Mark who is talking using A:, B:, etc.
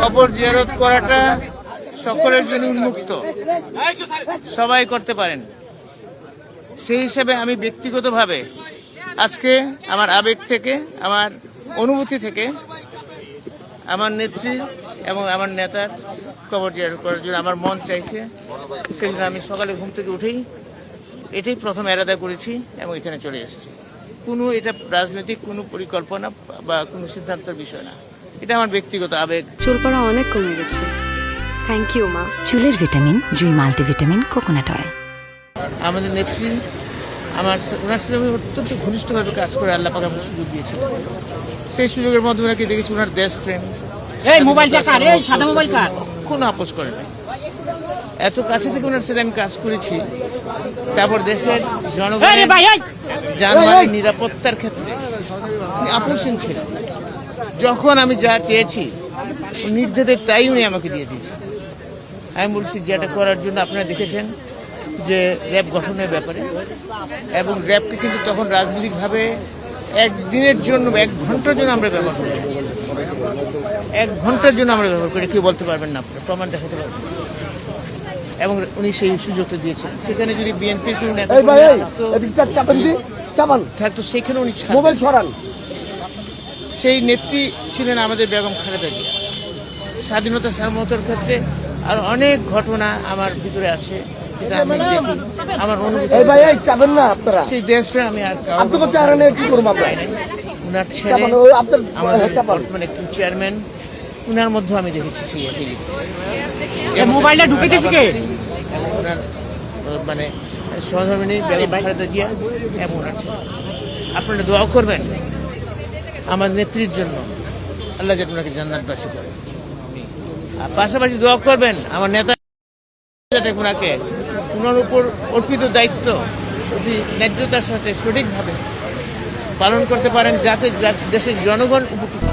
A: কবর জিয়ারত করাটা সকলের জন্য উন্মুক্ত, সবাই করতে পারেন। সেই হিসেবে আমি ব্যক্তিগতভাবে আজকে আমার আবেগ থেকে, আমার অনুভূতি থেকে আমার নেত্রী এবং আমার নেতার কবর জিয়ারত করার জন্য আমার মন চাইছে। সেই জন্য আমি সকালে ঘুম থেকে উঠেই এটাই প্রথম এরাদা করেছি এবং এখানে চলে এসেছি। কোনো এটা রাজনৈতিক কোনো পরিকল্পনা বা কোনো সিদ্ধান্তের বিষয় না, এটা আমার ব্যক্তিগত আবেগ।
B: চুল পড়া অনেক কমে গেছে, থ্যাংক ইউ মা।
C: চুলের ভিটামিন জুই মাল্টিভিটামিন কোকোনাট অয়েল।
A: আমাদের নেত্রী ওনার সাথে আমি অত্যন্ত ঘনিষ্ঠভাবে কাজ করে আল্লাহ পাক আমাকে সুযোগ দিয়েছিল। সেই সুযোগের মধ্যে ওনাকে দেখেছি ওনার দেশ প্রেম, কোনো আপোষ করে না। এত কাছে থেকে ওনার সাথে আমি কাজ করেছি। তারপর দেশের জনগণের যানবাহন নিরাপত্তার ক্ষেত্রে আপোষহীন ছিলেন। যখন আমি যা চেয়েছি নির্দেশে তাই উনি আমাকে দিয়ে দিয়েছেন। আমি বলছি যেটা করার জন্য আপনারা দেখেছেন যে র্যাব গঠনের ব্যাপারে, এবং র্যাবকে কিন্তু তখন রাজনৈতিকভাবে একদিনের জন্য 1 ঘন্টার জন্য আমরা ব্যবহার করি, 1 ঘন্টার জন্য আমরা ব্যবহার করি। কেউ বলতে পারবেন না, আপনারা প্রমাণ দেখাতে পারবেন। এবং উনি সেই সুযোগটা দিয়েছেন। সেখানে যদি বিএনপির কোনো নেতা থাকতো সেখানে উনি সেই নেত্রী ছিলেন আমাদের বেগম খালেদা জিয়া। স্বাধীনতা সার্বভৌমত্বের ক্ষেত্রে আর অনেক ঘটনা আমার ভিতরে আছে, আমার অনুভূতি। সেই দেশটা আমি আর উনার ছেলে আমাদের বর্তমানে একটি চেয়ারম্যান, উনার মধ্যে আমি দেখেছি সেই
D: মোবাইলটা ঢুকে গেছে কে
A: ওনার মানে সহধর্মিনী বেগম খালেদা জিয়া এবং ওনার ছেলে। আপনারা দোয়া করবেন আমার নেত্রীর জন্য, আল্লাহ যাতে ওনাকে জান্নাতবাসী করে। আর পাশাপাশি দোয়া করবেন আমার নেতা যাতে ওনাকে ওনার উপর অর্পিত দায়িত্ব অতি ন্যায্যতার সাথে সঠিকভাবে পালন করতে পারেন, যাতে দেশের জনগণ উপকৃত।